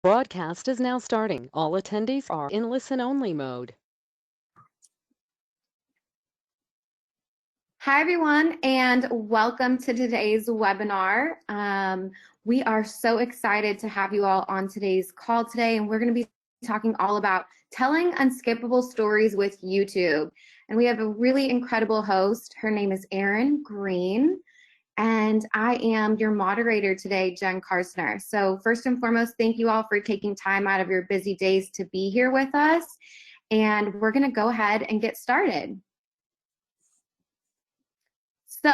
Broadcast is now starting. All attendees are in listen-only mode. Hi, everyone, and welcome to today's webinar. We are so excited to have you all on today's call today, and we're going to be talking all about telling unskippable stories with YouTube. And we have a really incredible host. Her name is Erin Green, and I am your moderator today, Jen Carstner. So first and foremost, thank you all for taking time out of your busy days to be here with us, and we're going to go ahead and get started. So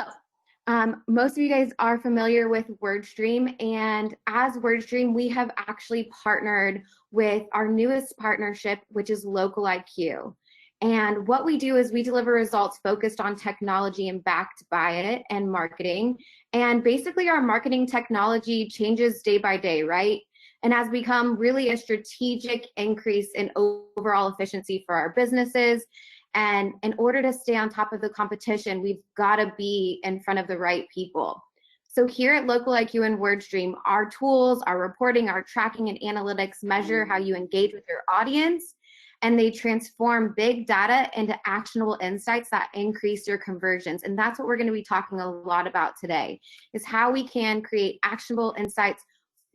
most of you guys are familiar with WordStream, and as WordStream, we have actually partnered with our newest partnership, which is LocalIQ. And what we do is we deliver results focused on technology and backed by it and marketing. And basically our marketing technology changes day by day, right? And has become really a strategic increase in overall efficiency for our businesses. And in order to stay on top of the competition, we've got to be in front of the right people. So here at LocalIQ and WordStream, our tools, our reporting, our tracking and analytics measure how you engage with your audience, and they transform big data into actionable insights that increase your conversions. And that's what we're going to be talking a lot about today, is how we can create actionable insights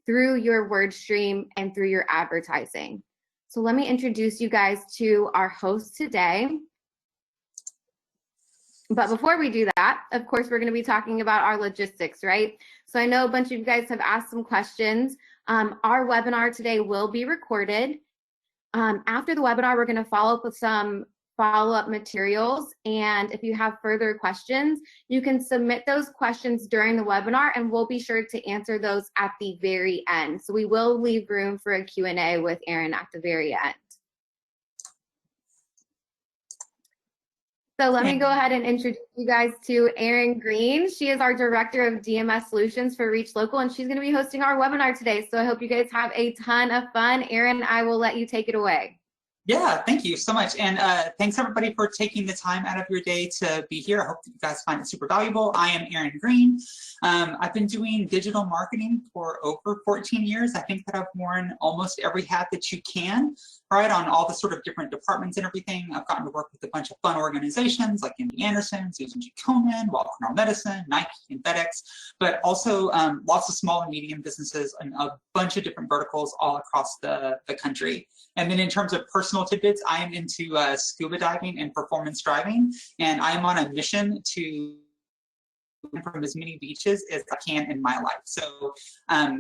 through your WordStream and through your advertising. So let me introduce you guys to our host today. But before we do that, of course, we're going to be talking about our logistics, right? So I know a bunch of you guys have asked some questions. Our webinar today will be recorded. After the webinar, we're going to follow up with some follow-up materials. And if you have further questions, you can submit those questions during the webinar, and we'll be sure to answer those at the very end. So we will leave room for a Q&A with Erin at the very end. So let me go ahead and introduce you guys to Erin Green. She is our Director of DMS Solutions for Reach Local, and she's going to be hosting our webinar today. So I hope you guys have a ton of fun. Erin, I will let you take it away. Yeah, thank you so much. And thanks everybody for taking the time out of your day to be here. I hope you guys find it super valuable. I am Erin Green. I've been doing digital marketing for over 14 years. I think that I've worn almost every hat that you can, right, on all the sort of different departments and everything. I've gotten to work with a bunch of fun organizations like MD Anderson, Susan G. Komen, Wall Cornell Medicine, Nike, and FedEx, but also lots of small and medium businesses and a bunch of different verticals all across the country. And then in terms of personal tidbits, I am into scuba diving and performance driving, and I am on a mission to from as many beaches as I can in my life. So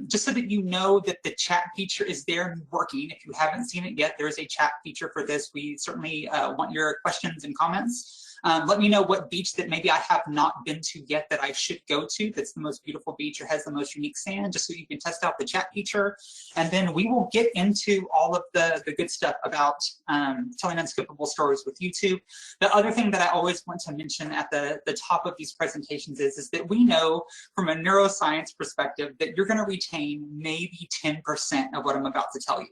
just so that you know that the chat feature is there and working, if you haven't seen it yet, there is a chat feature for this. We certainly want your questions and comments. Let me know what beach that maybe I have not been to yet that I should go to, that's the most beautiful beach or has the most unique sand, just so you can test out the chat feature. And then we will get into all of the good stuff about telling unskippable stories with YouTube. The other thing that I always want to mention at the top of these presentations is that we know from a neuroscience perspective that you're going to retain maybe 10% of what I'm about to tell you.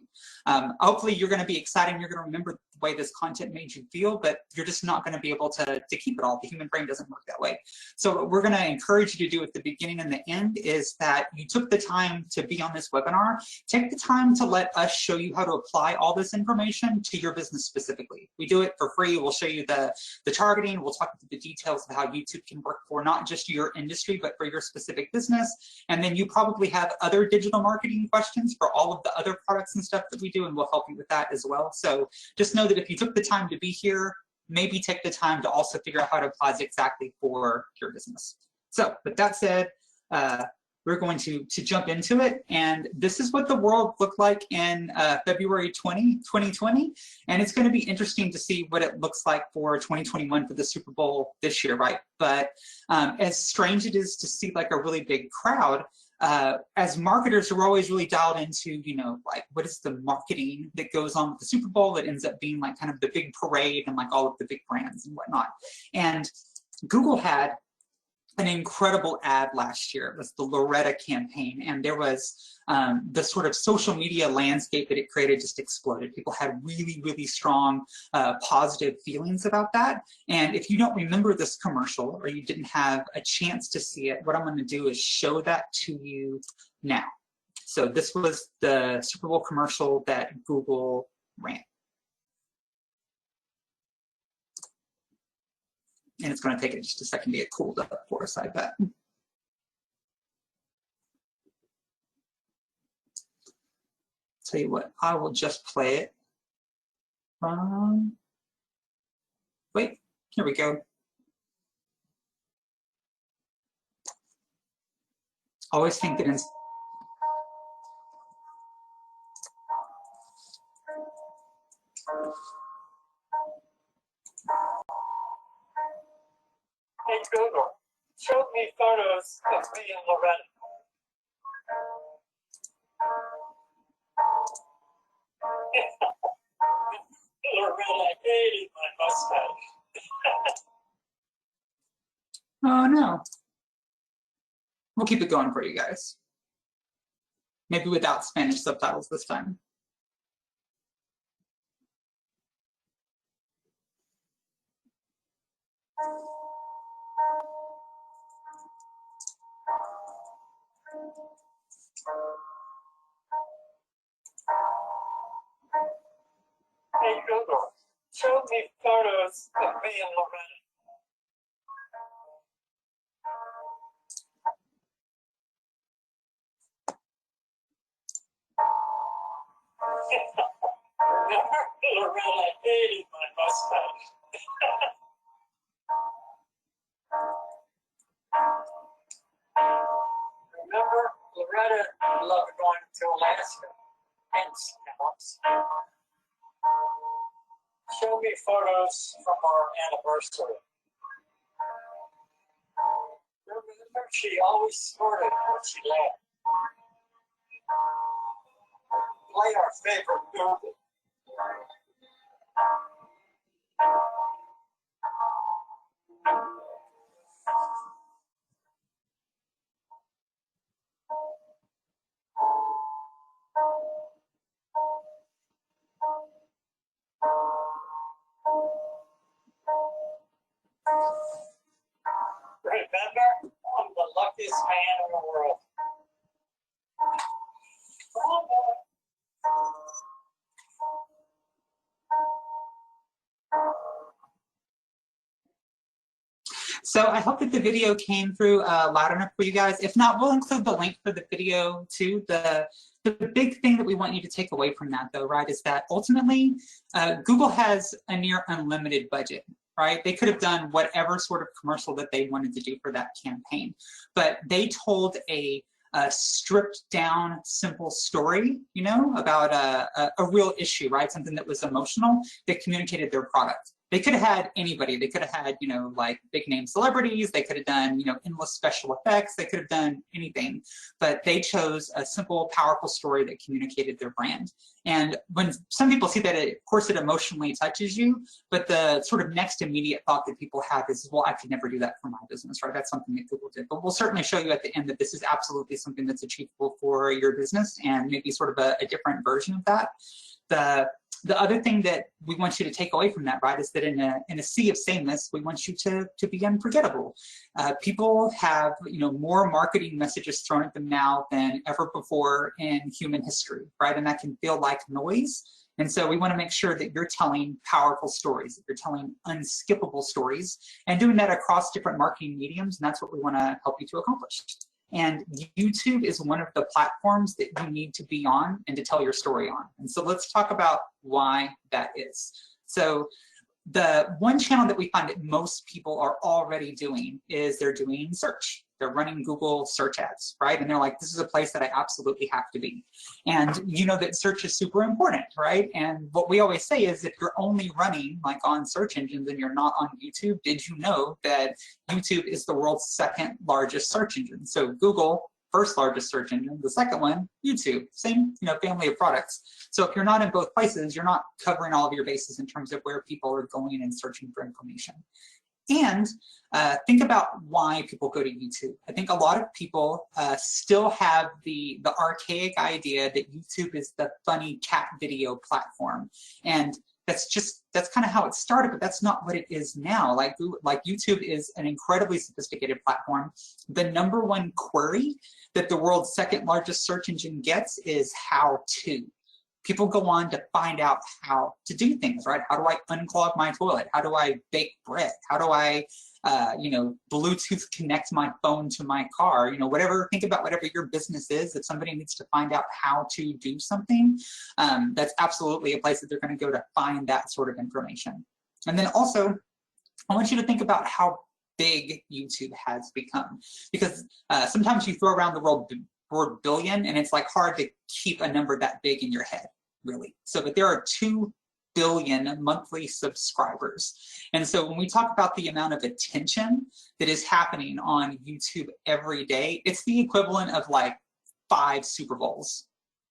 Hopefully you're going to be excited and you're going to remember the way this content made you feel, but you're just not going to be able to keep it all. The human brain doesn't work that way. So what we're going to encourage you to do at the beginning and the end is that you took the time to be on this webinar. Take the time to let us show you how to apply all this information to your business specifically. We do it for free. We'll show you the targeting. We'll talk through the details of how YouTube can work for not just your industry, but for your specific business. And then you probably have other digital marketing questions for all of the other products and stuff that we do, and we'll help you with that as well. So just know that if you took the time to be here, maybe take the time to also figure out how to apply it exactly for your business. So with that said, we're going to jump into it. And this is what the world looked like in February 2020. And it's going to be interesting to see what it looks like for 2021 for the Super Bowl this year, right? But as strange it is to see like a really big crowd, as marketers, we're always really dialed into, you know, like what is the marketing that goes on with the Super Bowl that ends up being like kind of the big parade and like all of the big brands and whatnot. And Google had an incredible ad last year. It was the Loreta campaign, and there was the sort of social media landscape that it created just exploded. People had really, really strong positive feelings about that. And if you don't remember this commercial or you didn't have a chance to see it, what I'm going to do is show that to you now. So this was the Super Bowl commercial that Google ran. And it's going to take it just a second to get cooled up for us, I bet. Tell you what, I will just play it. Wait, here we go. Always think that in Hey Google, show me photos of me and Loreta. Loreta hated my mustache. Oh no. We'll keep it going for you guys. Maybe without Spanish subtitles this time. Hey Google, show me photos of me and Loreta. Loreta hated my mustache. Remember, Loreta loved going to Alaska and scouts. Show me photos from our anniversary. Remember, she always snorted when she laughed. Play our favorite movie. Remember, I'm the luckiest man in the world. Come on, boy. So I hope that the video came through loud enough for you guys. If not, we'll include the link for the video too. The big thing that we want you to take away from that though, right, is that ultimately Google has a near unlimited budget, right? They could have done whatever sort of commercial that they wanted to do for that campaign, but they told a stripped down, simple story, you know, about a real issue, right? Something that was emotional, that communicated their product. They could have had anybody. They could have had, you know, like big name celebrities. They could have done, you know, endless special effects. They could have done anything, but they chose a simple, powerful story that communicated their brand. And when some people see that, of course, it emotionally touches you, but the sort of next immediate thought that people have is, well, I could never do that for my business, right? That's something that Google did. But we'll certainly show you at the end that this is absolutely something that's achievable for your business and maybe sort of a different version of that. The other thing that we want you to take away from that, right, is that in a sea of sameness, we want you to be unforgettable. People have, you know, more marketing messages thrown at them now than ever before in human history, right? And that can feel like noise. And so we want to make sure that you're telling powerful stories, that you're telling unskippable stories, and doing that across different marketing mediums. And that's what we want to help you to accomplish. And YouTube is one of the platforms that you need to be on and to tell your story on. And so let's talk about why that is. So the one channel that we find that most people are already doing is they're doing search. They're running Google search ads, right? And they're like, this is a place that I absolutely have to be. And you know that search is super important, right? And what we always say is if you're only running like on search engines and you're not on YouTube, did you know that YouTube is the world's second largest search engine? So Google, first largest search engine, the second one, YouTube, same, you know, family of products. So if you're not in both places, you're not covering all of your bases in terms of where people are going and searching for information. And think about why people go to YouTube. I think a lot of people still have the archaic idea that YouTube is the funny cat video platform. And that's kind of how it started, but that's not what it is now. Like YouTube is an incredibly sophisticated platform. The #1 query that the world's second largest search engine gets is how to. People go on to find out how to do things, right? How do I unclog my toilet? How do I bake bread? How do I, Bluetooth connect my phone to my car? Whatever, think about whatever your business is. If somebody needs to find out how to do something, that's absolutely a place that they're going to go to find that sort of information. And then also, I want you to think about how big YouTube has become, because sometimes you throw around the word billion and it's like hard to keep a number that big in your head, really. So, but there are 2 billion monthly subscribers. And so when we talk about the amount of attention that is happening on YouTube every day, it's the equivalent of like 5 Super Bowls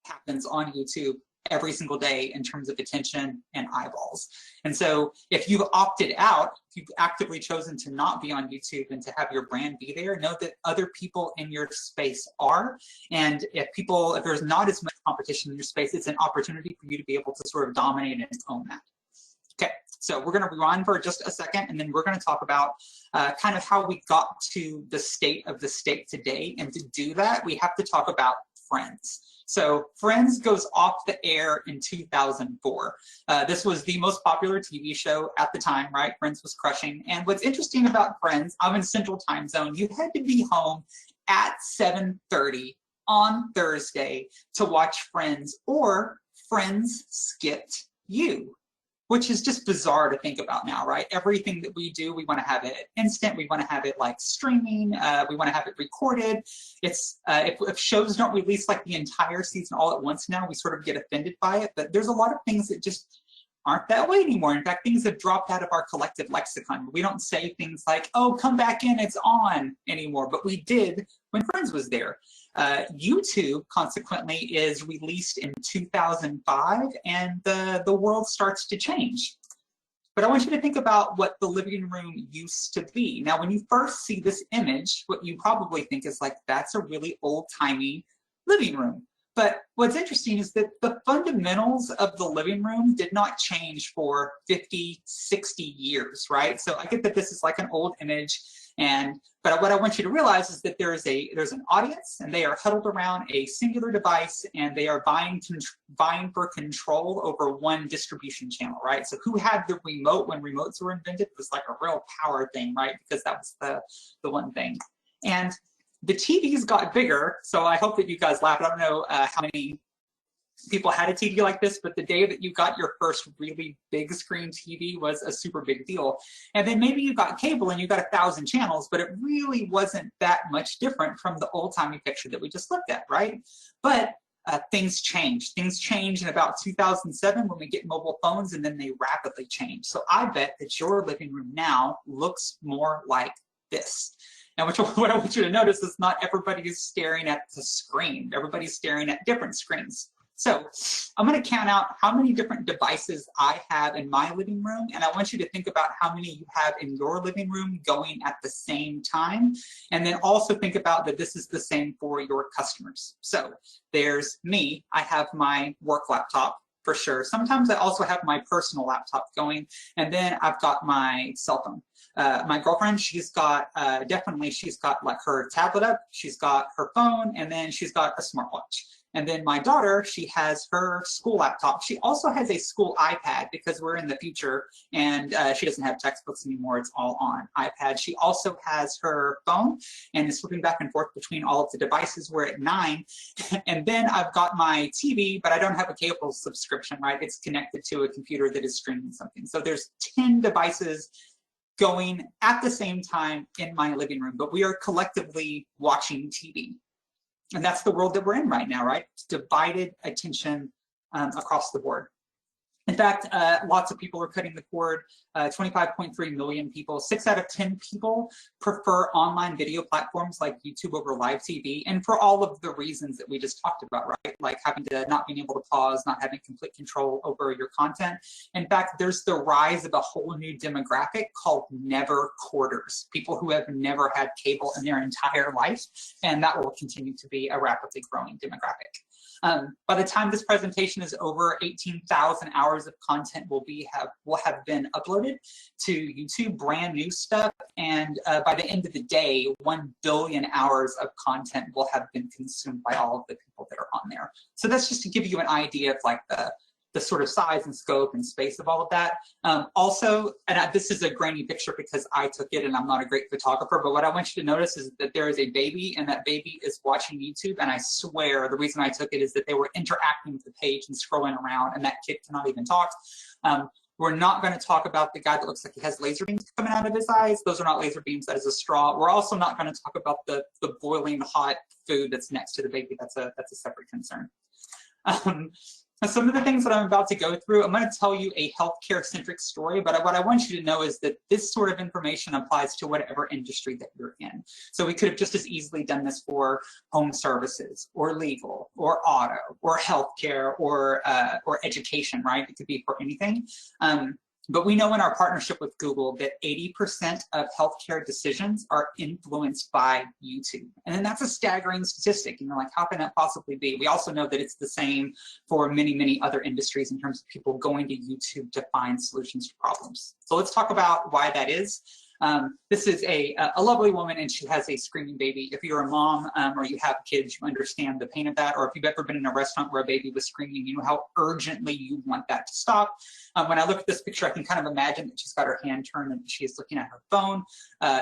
happens on YouTube every single day in terms of attention and eyeballs. And so if you've opted out, if you've actively chosen to not be on YouTube and to have your brand be there, know that other people in your space are. And if there's not as much competition in your space, it's an opportunity for you to be able to sort of dominate and own that. Okay, so we're gonna rewind for just a second, and then we're gonna talk about kind of how we got to the state of the state today. And to do that, we have to talk about Friends. So Friends goes off the air in 2004. This was the most popular TV show at the time, right? Friends was crushing. And what's interesting about Friends, I'm in Central Time Zone, you had to be home at 7:30 on Thursday to watch Friends, or Friends skipped you, which is just bizarre to think about now, right? Everything that we do, we want to have it instant. We want to have it like streaming. We want to have it recorded. It's if shows don't release like the entire season all at once now, we sort of get offended by it. But there's a lot of things that just aren't that way anymore. In fact, things have dropped out of our collective lexicon. We don't say things like, "Oh, come back in, it's on" anymore. But we did when Friends was there. YouTube, consequently, is released in 2005, and the world starts to change. But I want you to think about what the living room used to be. Now, when you first see this image, what you probably think is like, that's a really old-timey living room. But what's interesting is that the fundamentals of the living room did not change for 50, 60 years, right? So I get that this is like an old image, but what I want you to realize is that there's an audience, and they are huddled around a singular device, and they are vying for control over one distribution channel, right? So who had the remote when remotes were invented was like a real power thing, right? Because that was the one thing. And the TVs got bigger, so I hope that you guys laugh. I don't know how many people had a TV like this, but the day that you got your first really big screen TV was a super big deal. And then maybe you got cable and you got 1,000 channels, but it really wasn't that much different from the old-timey picture that we just looked at, right? But things changed. Things changed in about 2007 when we get mobile phones, and then they rapidly change. So I bet that your living room now looks more like this. Now, what I want you to notice is not everybody is staring at the screen. Everybody's staring at different screens. So I'm going to count out how many different devices I have in my living room, and I want you to think about how many you have in your living room going at the same time, and then also think about that this is the same for your customers. So there's me. I have my work laptop for sure. Sometimes I also have my personal laptop going, and then I've got my cell phone. My girlfriend, she's got like her tablet up, she's got her phone, and then she's got a smartwatch. And then my daughter, she has her school laptop. She also has a school iPad because we're in the future, and she doesn't have textbooks anymore. It's all on iPad. She also has her phone and is flipping back and forth between all of the devices. We're at 9. And then I've got my TV, but I don't have a cable subscription, right? It's connected to a computer that is streaming something. So there's 10 devices going at the same time in my living room, but we are collectively watching TV. And that's the world that we're in right now, right? It's divided attention across the board. In fact, lots of people are cutting the cord. 25.3 million people, 6 out of 10 people prefer online video platforms like YouTube over live TV, and for all of the reasons that we just talked about, right? Like having to not being able to pause, not having complete control over your content. In fact, there's the rise of a whole new demographic called never quarters, people who have never had cable in their entire life, and that will continue to be a rapidly growing demographic. By the time this presentation is over, 18,000 hours of content will have been uploaded to YouTube, brand new stuff, and by the end of the day, 1 billion hours of content will have been consumed by all of the people that are on there. So that's just to give you an idea of like the sort of size and scope and space of all of that. Also, and this is a grainy picture because I took it and I'm not a great photographer, but what I want you to notice is that there is a baby and that baby is watching YouTube, and I swear the reason I took it is that they were interacting with the page and scrolling around, and that kid cannot even talk. We're not going to talk about the guy that looks like he has laser beams coming out of his eyes. Those are not laser beams, that is a straw. We're also not going to talk about the boiling hot food that's next to the baby. That's a separate concern. Some of the things that I'm about to go through, I'm going to tell you a healthcare-centric story, but what I want you to know is that this sort of information applies to whatever industry that you're in. So we could have just as easily done this for home services, or legal, or auto, or healthcare, or education, right? It could be for anything. But we know in our partnership with Google that 80% of healthcare decisions are influenced by YouTube. And then that's a staggering statistic. You know, like, how can that possibly be? We also know that it's the same for many, many other industries in terms of people going to YouTube to find solutions to problems. So let's talk about why that is. This is a lovely woman, and she has a screaming baby. If you're a mom or you have kids, you understand the pain of that. Or if you've ever been in a restaurant where a baby was screaming, you know how urgently you want that to stop. When I look at this picture, I can kind of imagine that she's got her hand turned and she is looking at her phone,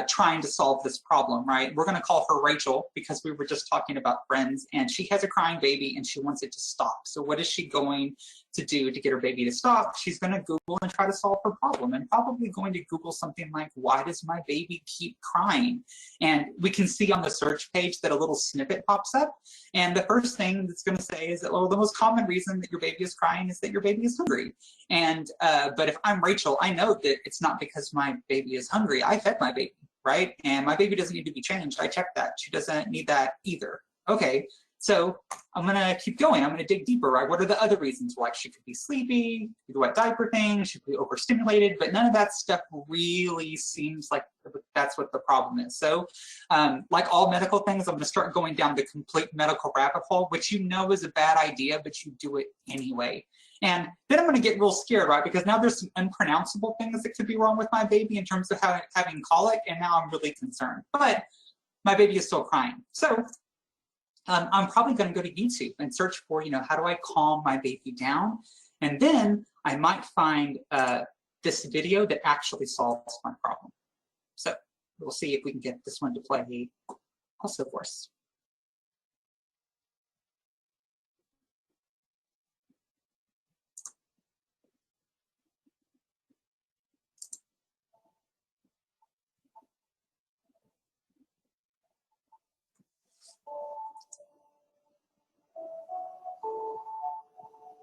trying to solve this problem, right? We're going to call her Rachel because we were just talking about friends, and she has a crying baby and she wants it to stop. So what is she going to do to get her baby to stop? She's going to Google and try to solve her problem, and probably going to Google something like, why does my baby keep crying? And we can see on the search page that a little snippet pops up, and the first thing that's going to say is that, well, the most common reason that your baby is crying is that your baby is hungry. And but if I'm Rachel, I know that it's not because my baby is hungry. I fed my baby, right? And my baby doesn't need to be changed. I checked that. She doesn't need that either. Okay, so I'm gonna keep going. I'm gonna dig deeper, right? What are the other reasons why? She could be sleepy, the wet diaper thing, she could be overstimulated, but none of that stuff really seems like that's what the problem is. So like all medical things, I'm gonna start going down the complete medical rabbit hole, which you know is a bad idea, but you do it anyway. And then I'm gonna get real scared, right? Because now there's some unpronounceable things that could be wrong with my baby in terms of having colic, and now I'm really concerned. But my baby is still crying. So I'm probably going to go to YouTube and search for, you know, how do I calm my baby down? And then I might find this video that actually solves my problem. So we'll see if we can get this one to play also for us.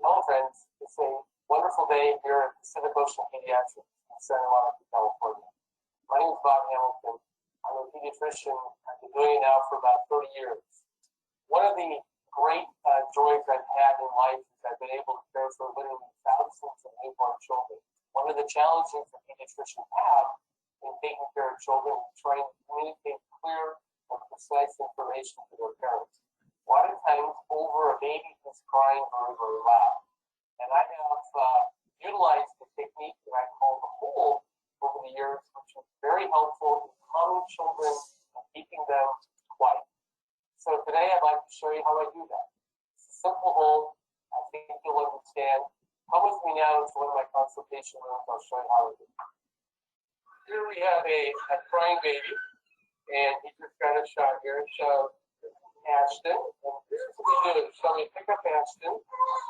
Hello, friends. It's a wonderful day here at Pacific Ocean Pediatrics in Santa Monica, California. My name is Bob Hamilton. I'm a pediatrician. I've been doing it now for about 30 years. One of the great joys I've had in life is I've been able to care for literally thousands of newborn children. One of the challenges that pediatricians have in taking care of children is trying to communicate clear and precise information to their parents. A lot of times over a baby who's crying very, very loud. And I have utilized the technique that I call the hold over the years, which is very helpful in calming children and keeping them quiet. So today I'd like to show you how I do that. It's a simple hold. I think you'll understand. Come with me now into one of my consultation rooms. I'll show you how I do it. Here we have a crying baby, and he just got a shot here. So Ashton, and here's what we do. So we pick up Ashton,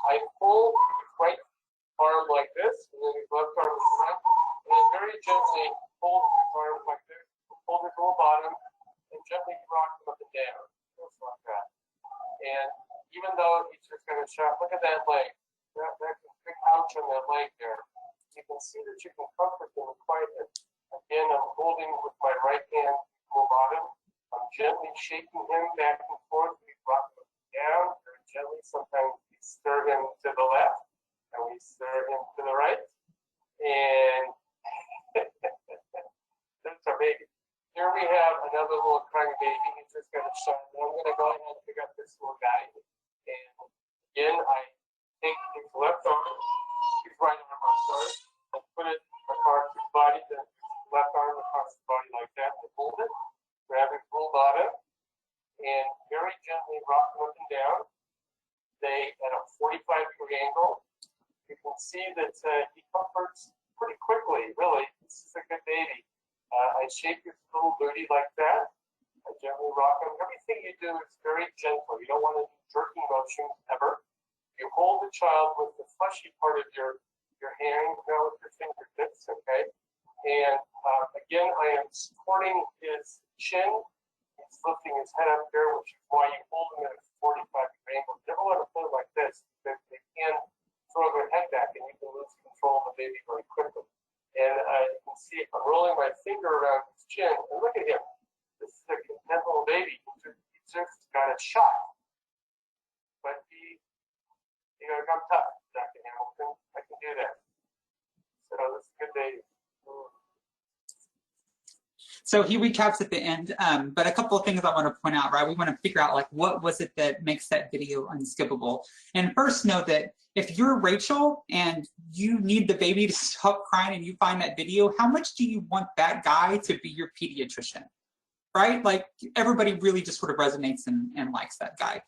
I pull his right arm like this, and then his left arm is front, and then very gently hold his arm like this, hold his lower bottom, and gently rock him up and down, just like that. And even though he's just got a shot, look at that leg. That's a big ouch on that leg there. You can see that you can comfort him and quiet him. Again, I'm holding with my right hand, lower bottom. I'm gently shaking him back and forth. We rock him down very gently. Sometimes we stir him to the left and we stir him to the right. And that's our baby. Here we have another little crying baby. He's just got a shot. I'm going to go ahead and pick up this little guy. And Again, I take his left arm, his right arm, I'm sorry, and put it across his body, then left arm across his body like that, and hold it, grab his full bottom, and very gently rock him up and down. They at a 45-degree angle. You can see that he comforts pretty quickly, really. This is a good baby. I shake his little booty like that. I gently rock him. Everything you do is very gentle. You don't want to do jerking motions ever. You hold the child with the fleshy part of your hand, with your fingertips, okay? And again, I am supporting his chin. He's lifting his head up there, which is why you hold him at a 45-degree angle. You never let him play like this, because they can throw their head back and you can lose control of the baby very quickly. And you can see I'm rolling my finger around his chin, and look at him. This is a content little baby. He just got a shot. But I'm tough, Dr. Hamilton. I can do that. So this is a good baby. So he recaps at the end, but a couple of things I want to point out, right? We want to figure out, like, what was it that makes that video unskippable? And first, know that if you're Rachel and you need the baby to stop crying and you find that video, how much do you want that guy to be your pediatrician? Right? Like, everybody really just sort of resonates and likes that guy.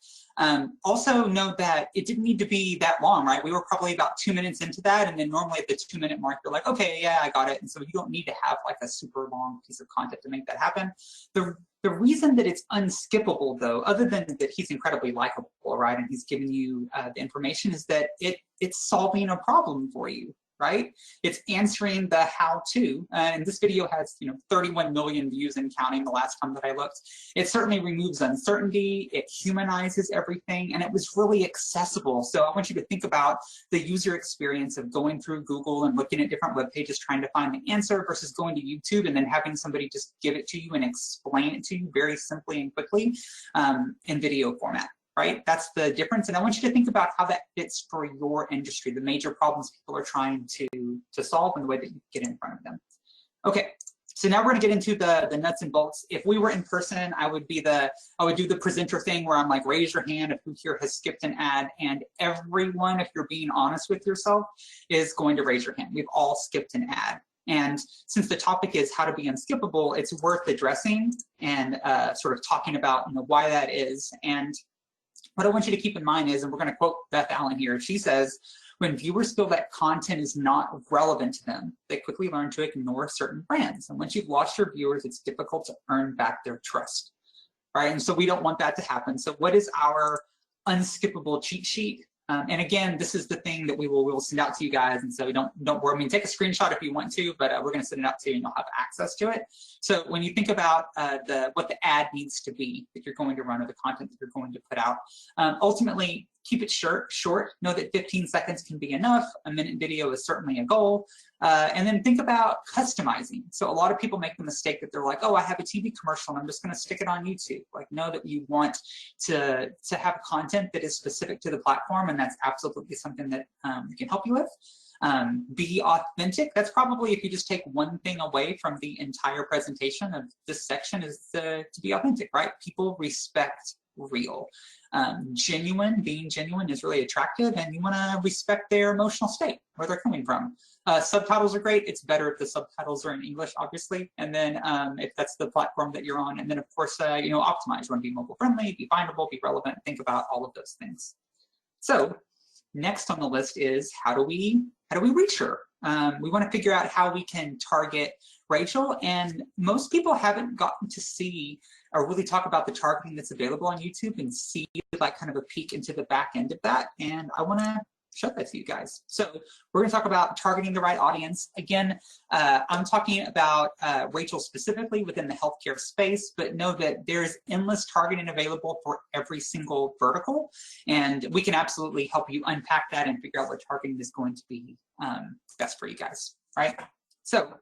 Also know that it didn't need to be that long, right? We were probably about 2 minutes into that, and then normally at the 2-minute mark, you're like, okay, yeah, I got it. And so you don't need to have like a super long piece of content to make that happen. The reason that it's unskippable, though, other than that he's incredibly likable, right, and he's giving you the information, is that it's solving a problem for you. Right? It's answering the how-to, and this video has 31 million views and counting the last time that I looked. It certainly removes uncertainty, it humanizes everything, and it was really accessible. So I want you to think about the user experience of going through Google and looking at different web pages trying to find the answer versus going to YouTube and then having somebody just give it to you and explain it to you very simply and quickly in video format. Right? That's the difference. And I want you to think about how that fits for your industry, the major problems people are trying to solve and the way that you get in front of them. Okay, so now we're gonna get into the nuts and bolts. If we were in person, I would do the presenter thing where I'm like, raise your hand if who here has skipped an ad, and everyone, if you're being honest with yourself, is going to raise your hand. We've all skipped an ad. And since the topic is how to be unskippable, it's worth addressing and sort of talking about why that is. And what I want you to keep in mind is, and we're going to quote Beth Allen here, she says, when viewers feel that content is not relevant to them, they quickly learn to ignore certain brands. And once you've lost your viewers, it's difficult to earn back their trust, right? And so we don't want that to happen. So what is our unskippable cheat sheet? And again, this is the thing that we will send out to you guys. And so don't worry. I mean, take a screenshot if you want to, but we're going to send it out to you and you'll have access to it. So when you think about what the ad needs to be that you're going to run or the content that you're going to put out, ultimately keep it short. Know that 15 seconds can be enough. A minute video is certainly a goal. And then think about customizing. So a lot of people make the mistake that they're like, oh, I have a TV commercial and I'm just going to stick it on YouTube. Like, know that you want to have content that is specific to the platform, and that's absolutely something that we can help you with. Be authentic. That's probably, if you just take one thing away from the entire presentation of this section, is to be authentic, right? People respect real. Being genuine is really attractive, and you want to respect their emotional state, where they're coming from. Subtitles are great. It's better if the subtitles are in English, obviously, and then if that's the platform that you're on, and then of course, optimize. You want to be mobile friendly, be findable, be relevant. Think about all of those things. So next on the list is how do we reach her? We want to figure out how we can target Rachel, and most people haven't gotten to see or really talk about the targeting that's available on YouTube and see like kind of a peek into the back end of that. And I want to show that to you guys. So we're going to talk about targeting the right audience. Again, I'm talking about Rachel specifically within the healthcare space, but know that there's endless targeting available for every single vertical. And we can absolutely help you unpack that and figure out what targeting is going to be best for you guys, right? So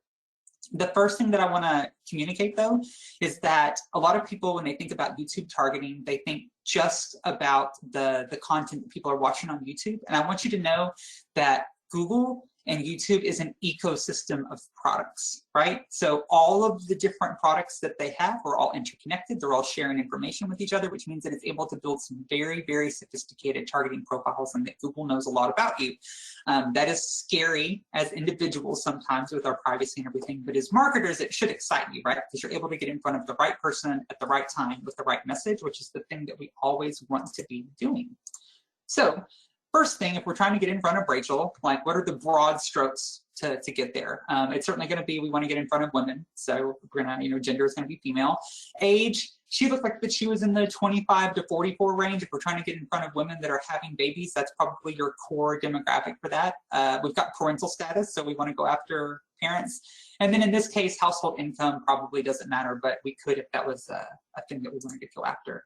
the first thing that I want to communicate, though, is that a lot of people, when they think about YouTube targeting, they think just about the content that people are watching on YouTube. And I want you to know that Google And YouTube is an ecosystem of products, right? So all of the different products that they have are all interconnected. They're all sharing information with each other, which means that it's able to build some very, very sophisticated targeting profiles and that Google knows a lot about you. That is scary as individuals sometimes with our privacy and everything, but as marketers, it should excite you, right? Because you're able to get in front of the right person at the right time with the right message, which is the thing that we always want to be doing. So first thing, if we're trying to get in front of Rachel, like what are the broad strokes to get there? It's certainly going to be, we want to get in front of women. So we're going to, gender is going to be female. Age, she looked like that she was in the 25 to 44 range. If we're trying to get in front of women that are having babies, that's probably your core demographic for that. We've got parental status, so we want to go after parents. And then in this case, household income probably doesn't matter, but we could if that was a thing that we wanted to go after.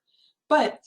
But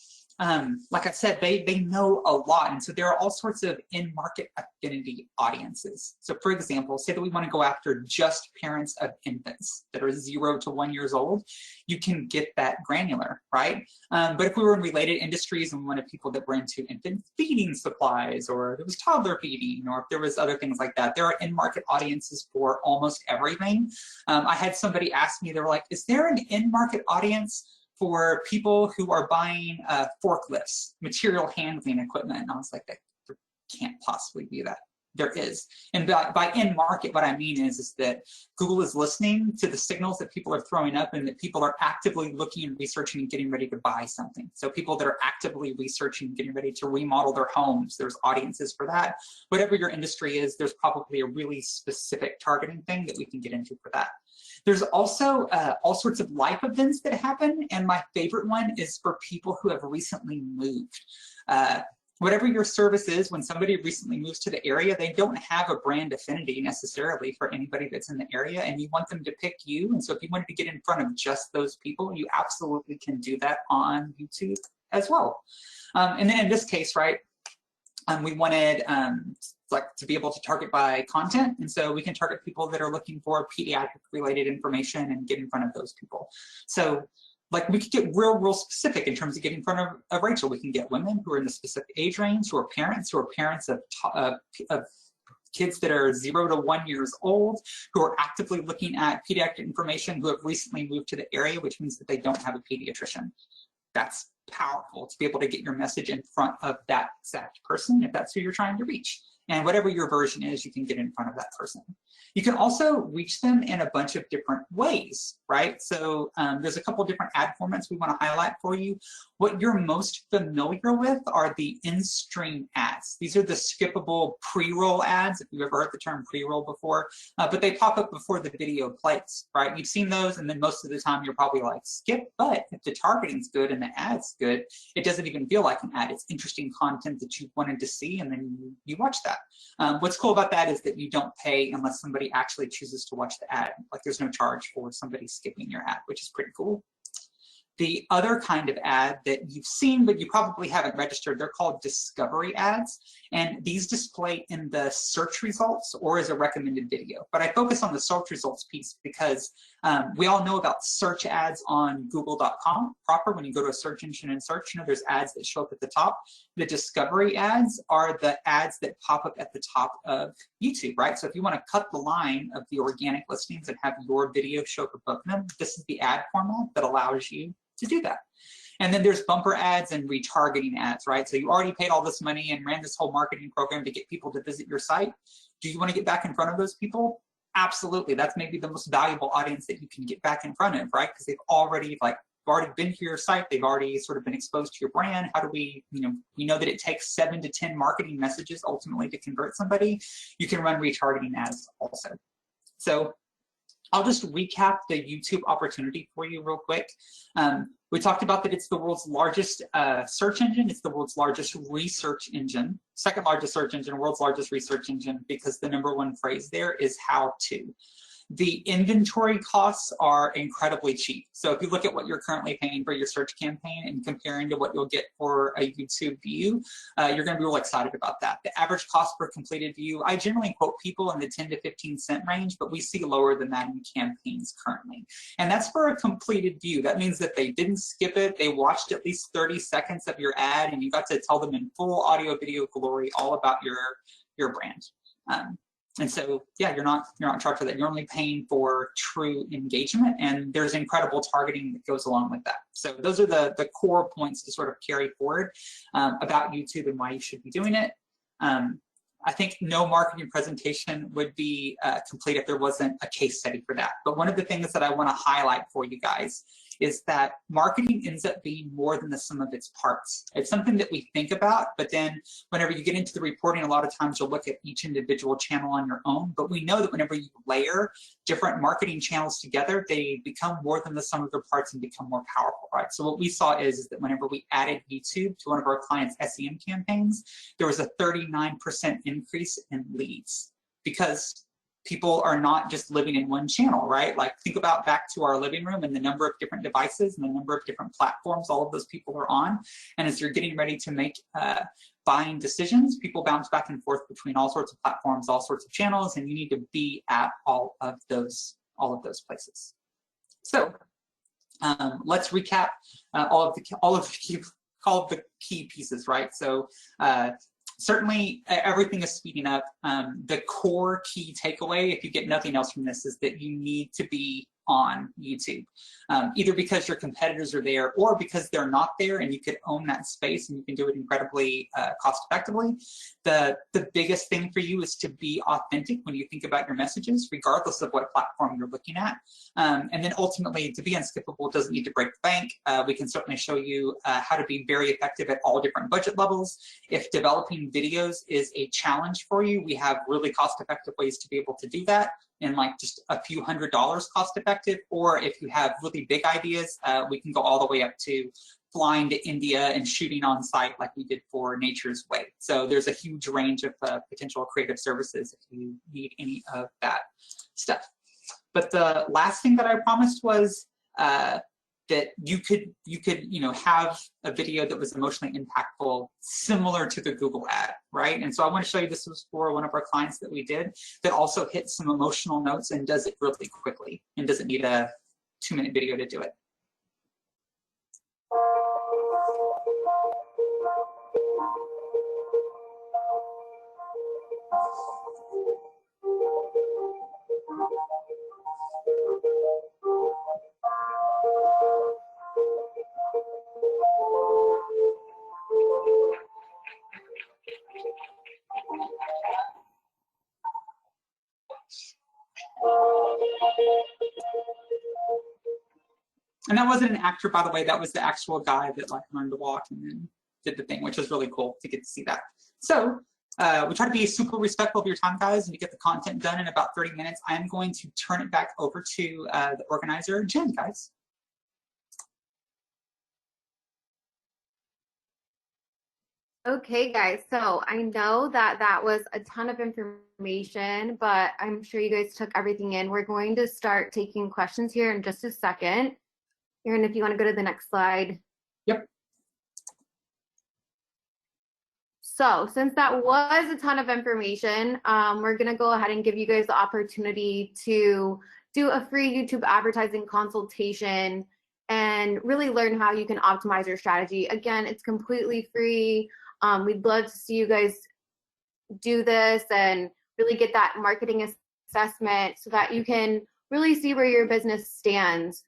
like I said, they know a lot. And so there are all sorts of in-market affinity audiences. So for example, say that we want to go after just parents of infants that are 0 to 1 years old, you can get that granular, right? But if we were in related industries and we wanted people that were into infant feeding supplies, or there was toddler feeding, or if there was other things like that, there are in-market audiences for almost everything. I had somebody ask me, they were like, is there an in-market audience for people who are buying forklifts, material handling equipment? And I was like, there can't possibly be that. There is. And by in market, what I mean is that Google is listening to the signals that people are throwing up and that people are actively looking and researching and getting ready to buy something. So people that are actively researching and getting ready to remodel their homes, there's audiences for that. Whatever your industry is, there's probably a really specific targeting thing that we can get into for that. There's also all sorts of life events that happen, and my favorite one is for people who have recently moved. Whatever your service is, when somebody recently moves to the area, they don't have a brand affinity necessarily for anybody that's in the area, and you want them to pick you. And so if you wanted to get in front of just those people, you absolutely can do that on YouTube as well. And then in this case, right, we wanted like to be able to target by content, and so we can target people that are looking for pediatric related information and get in front of those people. So like we could get real specific in terms of getting in front of Rachel. We can get women who are in the specific age range, who are parents of kids that are 0 to 1 years old, who are actively looking at pediatric information, who have recently moved to the area, which means that they don't have a pediatrician. That's powerful to be able to get your message in front of that exact person if that's who you're trying to reach. And whatever your version is, you can get in front of that person. You can also reach them in a bunch of different ways, right? So there's a couple different ad formats we want to highlight for you. What you're most familiar with are the in-stream ads. These are the skippable pre-roll ads, if you've ever heard the term pre-roll before, but they pop up before the video plays, right? You've seen those, and then most of the time you're probably like, skip, but if the targeting's good and the ad's good, it doesn't even feel like an ad. It's interesting content that you wanted to see, and then you watch that. What's cool about that is that you don't pay unless somebody actually chooses to watch the ad. Like there's no charge for somebody skipping your ad, which is pretty cool. The other kind of ad that you've seen, but you probably haven't registered, they're called discovery ads. And these display in the search results or as a recommended video. But I focus on the search results piece because we all know about search ads on google.com proper. When you go to a search engine and search, there's ads that show up at the top. The discovery ads are the ads that pop up at the top of YouTube, right? So if you want to cut the line of the organic listings and have your video show up above them, this is the ad format that allows you to do that. And then there's bumper ads and retargeting ads, right? So you already paid all this money and ran this whole marketing program to get people to visit your site. Do you want to get back in front of those people? Absolutely. That's maybe the most valuable audience that you can get back in front of, right? Because they've already been to your site. They've already sort of been exposed to your brand. How do we, we know that it takes 7 to 10 marketing messages ultimately to convert somebody. You can run retargeting ads also. So I'll just recap the YouTube opportunity for you real quick. We talked about that it's the world's largest search engine. It's the world's largest research engine, second largest search engine, world's largest research engine, because the #1 phrase there is how to. The inventory costs are incredibly cheap. So if you look at what you're currently paying for your search campaign and comparing to what you'll get for a YouTube view, you're gonna be real excited about that. The average cost per completed view, I generally quote people in the 10 to 15 cent range, but we see lower than that in campaigns currently. And that's for a completed view. That means that they didn't skip it, they watched at least 30 seconds of your ad, and you got to tell them in full audio video glory all about your brand. And so, yeah, you're not charged for that. You're only paying for true engagement, and there's incredible targeting that goes along with that. So those are the core points to sort of carry forward about YouTube and why you should be doing it. I think no marketing presentation would be complete if there wasn't a case study for that. But one of the things that I want to highlight for you guys is that marketing ends up being more than the sum of its parts. It's something that we think about, but then whenever you get into the reporting, a lot of times you'll look at each individual channel on your own. But we know that whenever you layer different marketing channels together, they become more than the sum of their parts and become more powerful, right? So what we saw is that whenever we added YouTube to one of our clients' SEM campaigns, there was a 39% increase in leads, because people are not just living in one channel, right? Like, think about back to our living room and the number of different devices and the number of different platforms all of those people are on. And as you're getting ready to make buying decisions, people bounce back and forth between all sorts of platforms, all sorts of channels, and you need to be at all of those places. So let's recap all of the key pieces, right? So certainly everything is speeding up. The core key takeaway, if you get nothing else from this, is that you need to be on YouTube, either because your competitors are there or because they're not there and you could own that space and you can do it incredibly cost effectively. The biggest thing for you is to be authentic when you think about your messages, regardless of what platform you're looking at. And then ultimately, to be unskippable doesn't need to break the bank. We can certainly show you how to be very effective at all different budget levels. If developing videos is a challenge for you, we have really cost-effective ways to be able to do that in like just a few $100s cost effective. Or if you have really big ideas, we can go all the way up to flying to India and shooting on site like we did for Nature's Way. So there's a huge range of potential creative services if you need any of that stuff. But the last thing that I promised was that you could have a video that was emotionally impactful, similar to the Google ad, right? And so I want to show you, this was for one of our clients that we did that also hits some emotional notes and does it really quickly and doesn't need a 2-minute video to do it. And that wasn't an actor, by the way, that was the actual guy that like learned to walk and then did the thing, which was really cool to get to see that. So we try to be super respectful of your time, guys, and to get the content done in about 30 minutes. I am going to turn it back over to the organizer, Jen, guys. Okay, guys, so I know that was a ton of information, but I'm sure you guys took everything in. We're going to start taking questions here in just a second. Erin, if you want to go to the next slide. Yep. So since that was a ton of information, we're going to go ahead and give you guys the opportunity to do a free YouTube advertising consultation and really learn how you can optimize your strategy. Again, it's completely free. We'd love to see you guys do this and really get that marketing assessment so that you can really see where your business stands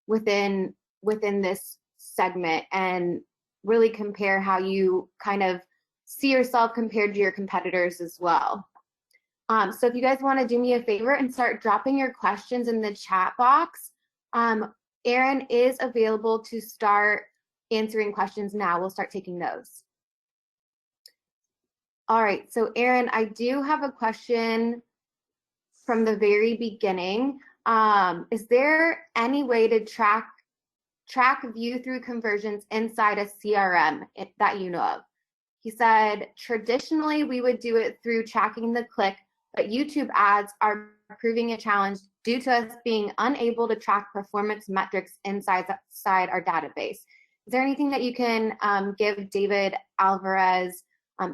within this segment and really compare how you kind of see yourself compared to your competitors as well. So if you guys want to do me a favor and start dropping your questions in the chat box, Erin is available to start answering questions now. We'll start taking those. All right, so Erin, I do have a question from the very beginning. Is there any way to track view-through conversions inside a CRM that you know of? He said, traditionally, we would do it through tracking the click, but YouTube ads are proving a challenge due to us being unable to track performance metrics inside our database. Is there anything that you can give David Alvarez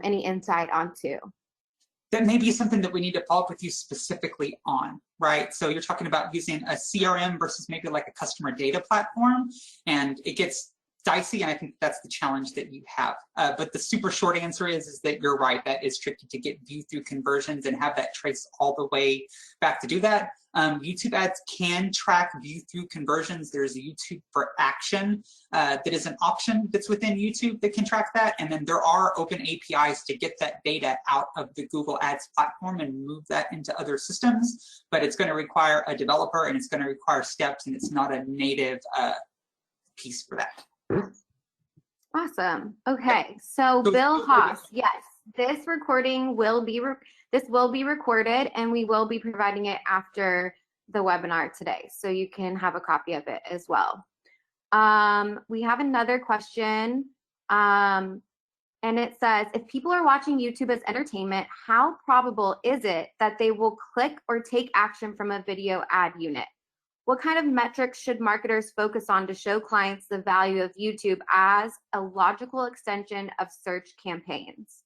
any insight onto? That may be something that we need to follow up with you specifically on, right? So you're talking about using a CRM versus maybe like a customer data platform, and it gets dicey, and I think that's the challenge that you have. But the super short answer is that you're right. That is tricky to get view through conversions and have that trace all the way back to do that. YouTube ads can track view through conversions. There's a YouTube for Action that is an option that's within YouTube that can track that. And then there are open APIs to get that data out of the Google Ads platform and move that into other systems. But it's going to require a developer, and it's going to require steps, and it's not a native piece for that. Awesome. Okay, so Bill Haas, yes, this recording will be recorded, and we will be providing it after the webinar today, so you can have a copy of it as well. We have another question, and it says, if people are watching YouTube as entertainment, how probable is it that they will click or take action from a video ad unit? What kind of metrics should marketers focus on to show clients the value of YouTube as a logical extension of search campaigns?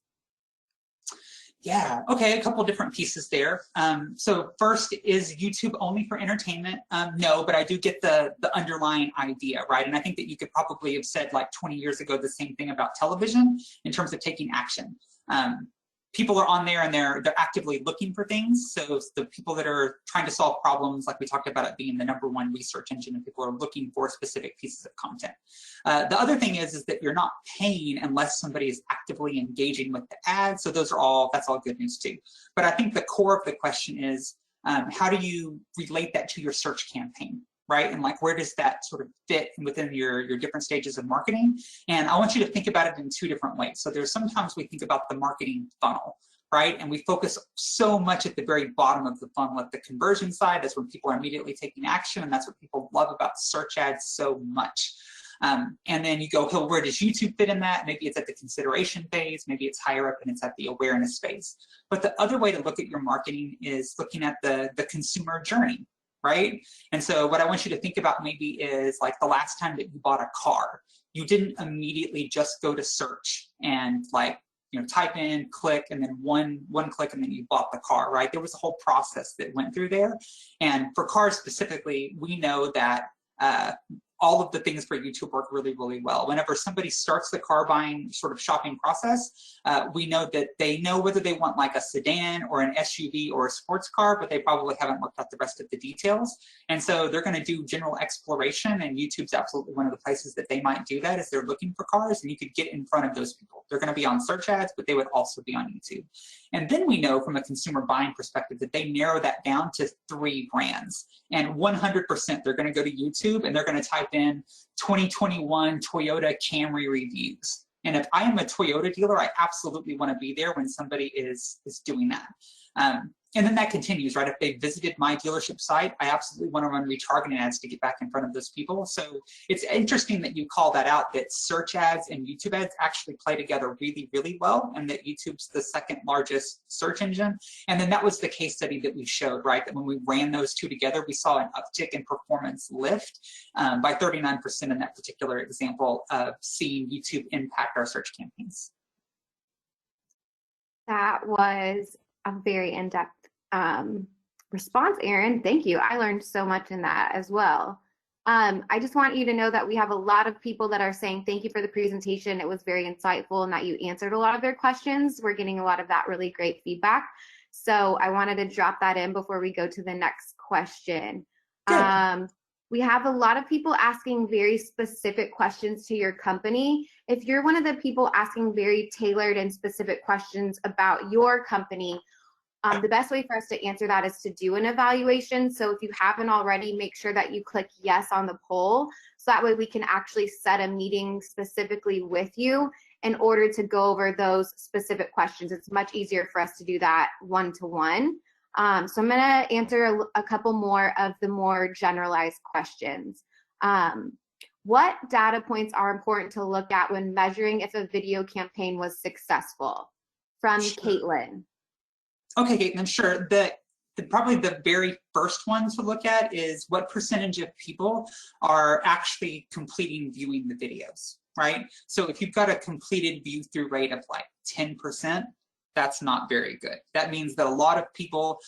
Yeah, okay, a couple different pieces there. So first, is YouTube only for entertainment? No, but I do get the underlying idea, right? And I think that you could probably have said like 20 years ago the same thing about television in terms of taking action. People are on there and they're actively looking for things. So the people that are trying to solve problems, like we talked about it being the #1 research engine, and people are looking for specific pieces of content. The other thing is that you're not paying unless somebody is actively engaging with the ad. So that's all good news too. But I think the core of the question is, how do you relate that to your search campaign? Right? And like, where does that sort of fit within your different stages of marketing? And I want you to think about it in 2 different ways. So there's sometimes we think about the marketing funnel, right? And we focus so much at the very bottom of the funnel at the conversion side. That's when people are immediately taking action. And that's what people love about search ads so much. And then you go, oh, where does YouTube fit in that? Maybe it's at the consideration phase, maybe it's higher up and it's at the awareness phase. But the other way to look at your marketing is looking at the consumer journey, right? And so what I want you to think about maybe is like the last time that you bought a car, you didn't immediately just go to search and like, type in, click, and then one click, and then you bought the car, right? There was a whole process that went through there. And for cars specifically, we know that all of the things for YouTube work really, really well. Whenever somebody starts the car buying sort of shopping process, we know that they know whether they want like a sedan or an SUV or a sports car, but they probably haven't worked out the rest of the details. And so they're going to do general exploration, and YouTube's absolutely one of the places that they might do that is they're looking for cars, and you could get in front of those people. They're going to be on search ads, but they would also be on YouTube. And then we know from a consumer buying perspective that they narrow that down to 3 brands. And 100% they're going to go to YouTube and they're going to type in 2021 Toyota Camry reviews. And if I am a Toyota dealer, I absolutely want to be there when somebody is doing that. And then that continues, right? If they visited my dealership site, I absolutely want to run retargeting ads to get back in front of those people. So it's interesting that you call that out, that search ads and YouTube ads actually play together really, really well, and that YouTube's the 2nd largest search engine. And then that was the case study that we showed, right? That when we ran those 2 together, we saw an uptick in performance lift by 39% in that particular example of seeing YouTube impact our search campaigns. That was a very in-depth response, Erin. Thank you. I learned so much in that as well. I just want you to know that we have a lot of people that are saying thank you for the presentation. It was very insightful and that you answered a lot of their questions. We're getting a lot of that really great feedback. So I wanted to drop that in before we go to the next question. We have a lot of people asking very specific questions to your company. If you're one of the people asking very tailored and specific questions about your company, the best way for us to answer that is to do an evaluation. So if you haven't already, make sure that you click yes on the poll. So that way we can actually set a meeting specifically with you in order to go over those specific questions. It's much easier for us to do that one-to-one. So I'm going to answer a couple more of the more generalized questions. What data points are important to look at when measuring if a video campaign was successful? From Caitlin. Okay, Caitlin, sure. Probably the very first one to look at is what percentage of people are actually completing viewing the videos, right? So if you've got a completed view through rate of like 10%, that's not very good. That means that a lot of people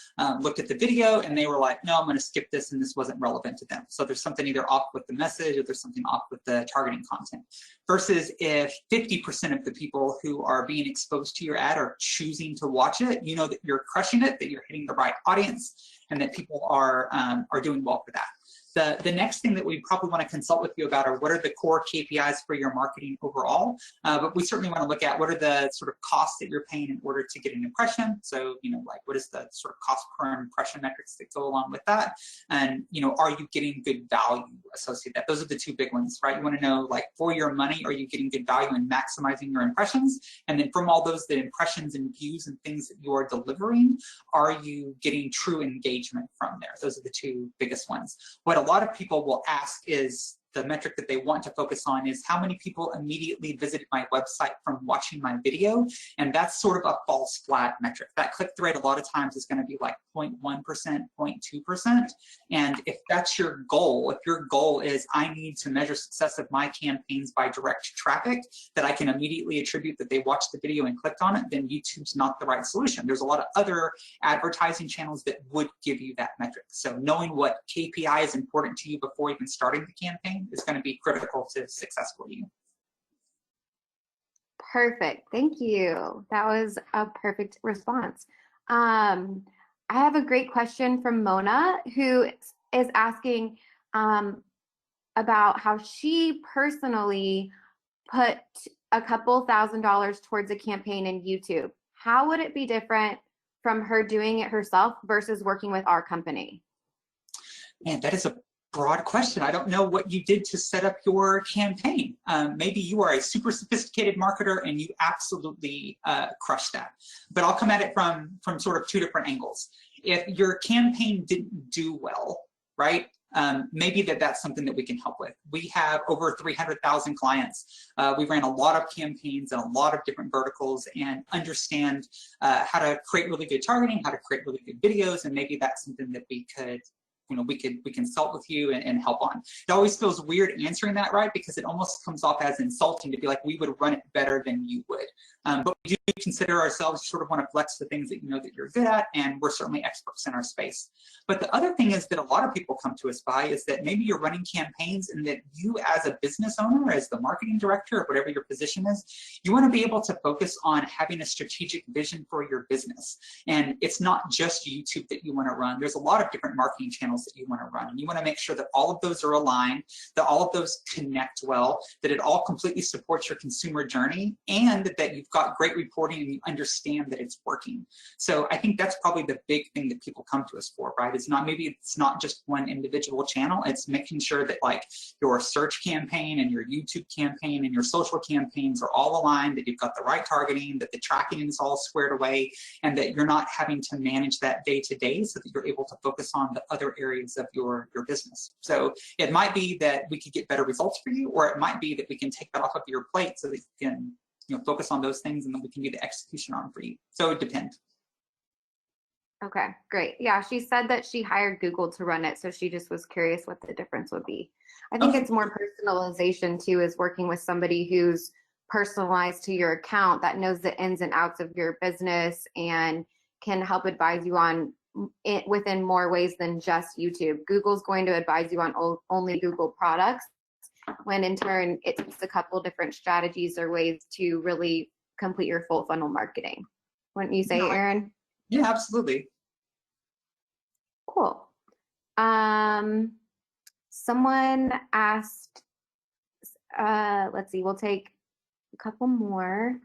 looked at the video and they were like, no, I'm going to skip this, and this wasn't relevant to them. So there's something either off with the message or there's something off with the targeting content. Versus if 50% of the people who are being exposed to your ad are choosing to watch it, you know that you're crushing it, that you're hitting the right audience, and that people are doing well for that. The next thing that we probably want to consult with you about are what are the core KPIs for your marketing overall, but we certainly want to look at what are the sort of costs that you're paying in order to get an impression. So, you know, like what is the sort of cost per impression metrics that go along with that? And, you know, are you getting good value associated with that? Those are the two big ones, right? You want to know, like, for your money, are you getting good value in maximizing your impressions? And then from all those, the impressions and views and things that you are delivering, are you getting true engagement from there? Those are the two biggest ones. What a lot of people will ask is, the metric that they want to focus on is how many people immediately visited my website from watching my video, and that's sort of a false flag metric. That click-through rate a lot of times is going to be like 0.1%, 0.2%, and if that's your goal, if your goal is I need to measure success of my campaigns by direct traffic that I can immediately attribute that they watched the video and clicked on it, then YouTube's not the right solution. There's a lot of other advertising channels that would give you that metric. So knowing what KPI is important to you before even starting the campaign is going to be critical to success for you. Perfect. Thank you. That was a perfect response. I have a great question from Mona, who is asking about how she personally put a couple $1,000s towards a campaign in YouTube. How would it be different from her doing it herself versus working with our company? Man, that is a broad question. I don't know what you did to set up your campaign. Maybe you are a super sophisticated marketer and you absolutely crushed that. But I'll come at it from sort of two different angles. If your campaign didn't do well, right? Maybe that's something that we can help with. We have over 300,000 clients. We ran a lot of campaigns in a lot of different verticals and understand how to create really good targeting, how to create really good videos, and maybe that's something that we could, you know, we consult with you and help on. It always feels weird answering that, right? Because it almost comes off as insulting to be like, we would run it better than you would. But we do consider ourselves, sort of want to flex the things that you know that you're good at, and we're certainly experts in our space. But the other thing is that a lot of people come to us by is that maybe you're running campaigns and that you as a business owner, as the marketing director, or whatever your position is, you want to be able to focus on having a strategic vision for your business. And it's not just YouTube that you want to run. There's a lot of different marketing channels that you want to run. And you want to make sure that all of those are aligned, that all of those connect well, that it all completely supports your consumer journey, and that you've got great reporting and you understand that it's working. So I think that's probably the big thing that people come to us for, right? It's not just one individual channel. It's making sure that like your search campaign and your YouTube campaign and your social campaigns are all aligned, that you've got the right targeting, that the tracking is all squared away, and that you're not having to manage that day to day, so that you're able to focus on the other areas of your business. So it might be that we could get better results for you, or it might be that we can take that off of your plate so that you can, you know, focus on those things and then we can do the execution on for you. So it depends. Okay, great. Yeah, she said that she hired Google to run it, so she just was curious what the difference would be. I think it's more personalization too, is working with somebody who's personalized to your account, that knows the ins and outs of your business and can help advise you on it within more ways than just YouTube. Google's going to advise you on only Google products, when in turn it takes a couple different strategies or ways to really complete your full funnel marketing. Wouldn't you say, Erin? Yeah, absolutely. Cool. Someone asked, let's see, we'll take a couple more.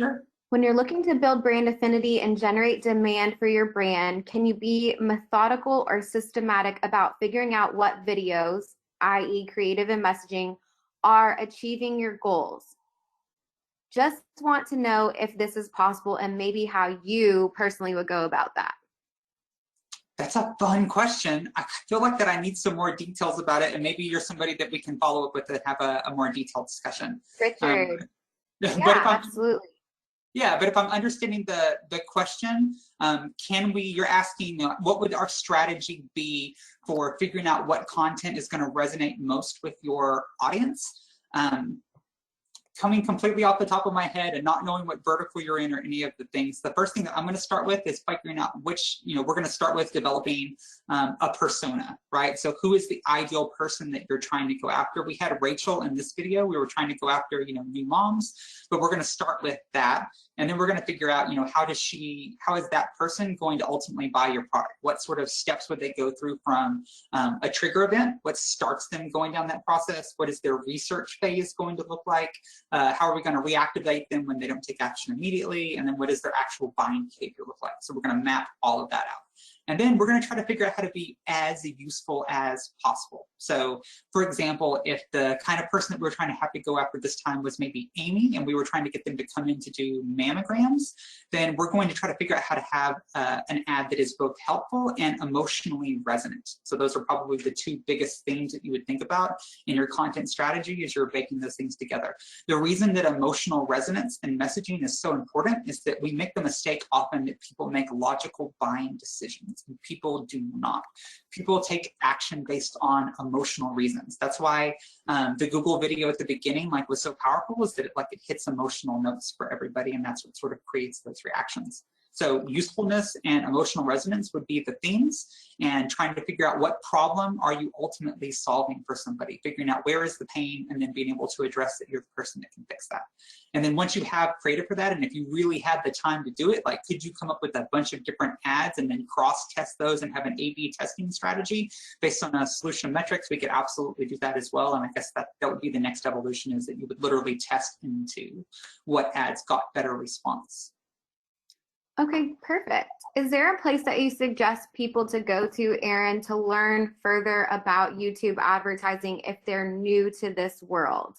Sure. When you're looking to build brand affinity and generate demand for your brand, can you be methodical or systematic about figuring out what videos, i.e. creative and messaging, are achieving your goals? Just want to know if this is possible and maybe how you personally would go about that. That's a fun question. I feel like that I need some more details about it, and maybe you're somebody that we can follow up with and have a more detailed discussion. Richard. Yeah, absolutely. Yeah, but if I'm understanding the question, you're asking, what would our strategy be for figuring out what content is going to resonate most with your audience? coming completely off the top of my head and not knowing what vertical you're in or any of the things, the first thing that I'm going to start with is figuring out which, we're going to start with developing a persona, right? So who is the ideal person that you're trying to go after? We had Rachel in this video. We were trying to go after, new moms, but we're going to start with that. And then we're going to figure out, how is that person going to ultimately buy your product? What sort of steps would they go through from a trigger event? What starts them going down that process? What is their research phase going to look like? How are we going to reactivate them when they don't take action immediately? And then what does their actual buying behavior look like? So we're going to map all of that out. And then we're going to try to figure out how to be as useful as possible. So, for example, if the kind of person that we were trying to have to go after this time was maybe Amy, and we were trying to get them to come in to do mammograms, then we're going to try to figure out how to have an ad that is both helpful and emotionally resonant. So those are probably the two biggest things that you would think about in your content strategy as you're baking those things together. The reason that emotional resonance and messaging is so important is that we make the mistake often that people make logical buying decisions. And people do not. People take action based on emotional reasons. That's why the Google video at the beginning was so powerful, is that it hits emotional notes for everybody, and that's what sort of creates those reactions. So usefulness and emotional resonance would be the themes, and trying to figure out what problem are you ultimately solving for somebody, figuring out where is the pain, and then being able to address that you're the person that can fix that. And then once you have creative for that, and if you really had the time to do it, could you come up with a bunch of different ads and then cross-test those and have an A/B testing strategy based on a solution of metrics? We could absolutely do that as well. And I guess that would be the next evolution, is that you would literally test into what ads got better response. Okay, perfect. Is there a place that you suggest people to go to, Erin, to learn further about YouTube advertising if they're new to this world?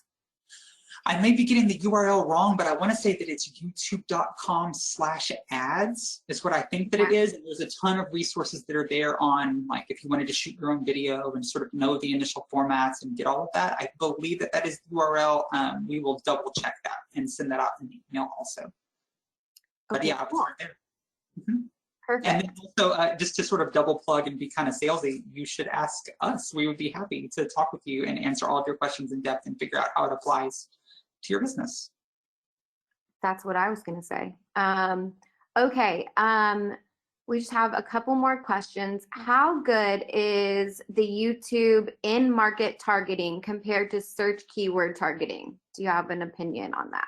I may be getting the URL wrong, but I want to say that it's youtube.com/ads is what I think that it is. And there's a ton of resources that are there on, if you wanted to shoot your own video and sort of know the initial formats and get all of that. I believe that is the URL. We will double check that and send that out in the email also. But okay, yeah, I'll start there. Perfect. And then also, just to sort of double plug and be kind of salesy, you should ask us. We would be happy to talk with you and answer all of your questions in depth and figure out how it applies to your business. That's what I was going to say. Okay, we just have a couple more questions. How good is the YouTube in-market targeting compared to search keyword targeting? Do you have an opinion on that?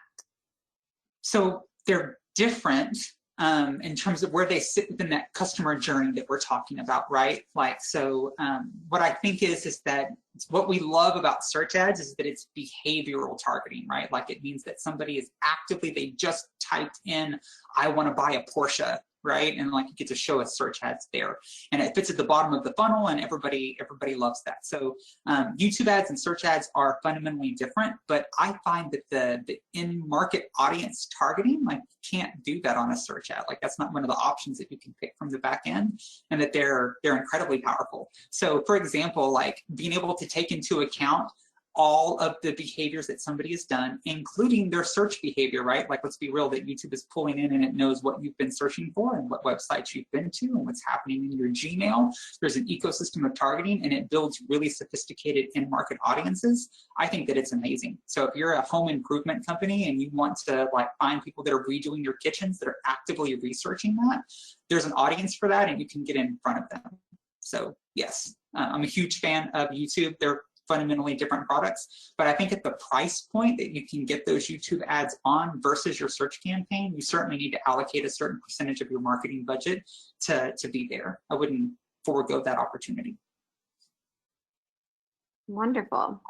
So they're different in terms of where they sit within that customer journey that we're talking about, right? What I think is that what we love about search ads is that it's behavioral targeting, right? It means that somebody is actively, they just typed in, I want to buy a Porsche, right? And you get to show us search ads there, and it fits at the bottom of the funnel, and everybody loves that. So YouTube ads and search ads are fundamentally different, but I find that the in-market audience targeting, you can't do that on a search ad. That's not one of the options that you can pick from the back end, and that they're incredibly powerful. So for example, being able to take into account all of the behaviors that somebody has done, including their search behavior, right? Let's be real, that YouTube is pulling in and it knows what you've been searching for and what websites you've been to and what's happening in your Gmail. There's an ecosystem of targeting, and it builds really sophisticated in-market audiences. I think that it's amazing. So if you're a home improvement company and you want to find people that are redoing your kitchens that are actively researching that, there's an audience for that, and you can get in front of them. So yes, I'm a huge fan of YouTube. They're fundamentally different products, but I think at the price point that you can get those YouTube ads on versus your search campaign, you certainly need to allocate a certain percentage of your marketing budget to be there. I wouldn't forego that opportunity. Wonderful.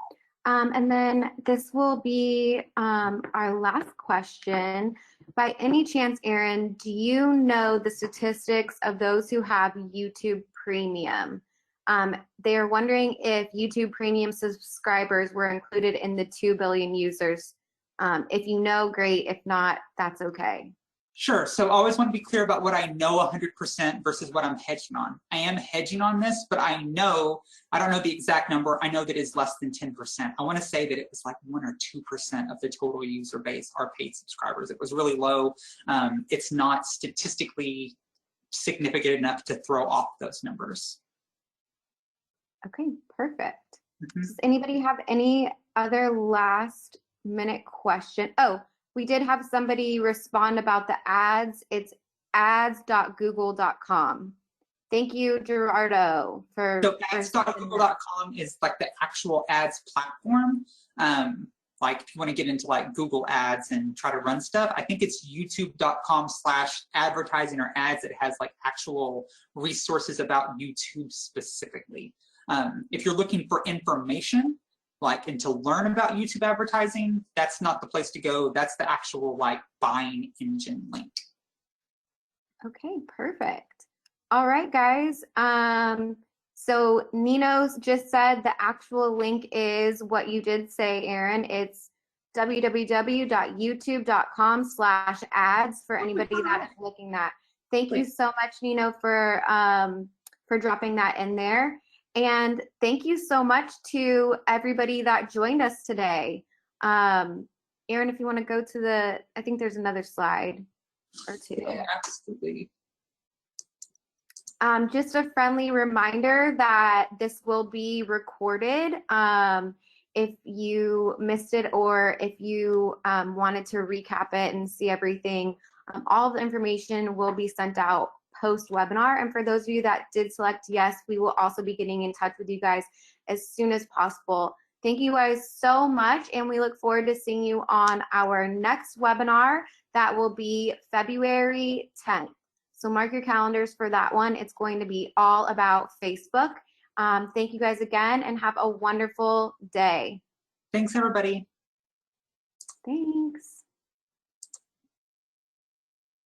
And then this will be our last question. By any chance, Erin, do you know the statistics of those who have YouTube Premium? They are wondering if YouTube Premium subscribers were included in the 2 billion users. If you know, great. If not, that's okay. Sure. So I always want to be clear about what I know 100% versus what I'm hedging on. I am hedging on this, but I don't know the exact number. I know that it's less than 10%. I want to say that it was 1 or 2% of the total user base are paid subscribers. It was really low. It's not statistically significant enough to throw off those numbers. Okay, perfect. Does anybody have any other last minute question. Oh, we did have somebody respond about the ads. It's ads.google.com. Thank you, Gerardo, for. So ads.google.com is like the actual ads platform. Like if you want to get into like Google ads and try to run stuff, I think it's youtube.com/advertising or ads that has like actual resources about YouTube specifically. If you're looking for information, like, and to learn about YouTube advertising, that's not the place to go. That's the actual like buying engine link. Okay, perfect. All right, guys. So Nino's just said the actual link is what you did say, Erin. It's www.youtube.com/ads for anybody that is looking at. Thank you so much, Nino, for dropping that in there. And thank you so much to everybody that joined us today. Erin, if you want to go to the, I think there's another slide or two. Yeah, absolutely. Just a friendly reminder that this will be recorded. If you missed it or if you wanted to recap it and see everything, all the information will be sent out post-webinar. And for those of you that did select yes, we will also be getting in touch with you guys as soon as possible. Thank you guys so much, and we look forward to seeing you on our next webinar. That will be February 10th. So mark your calendars for that one. It's going to be all about Facebook. Thank you guys again, and have a wonderful day. Thanks, everybody. Thanks.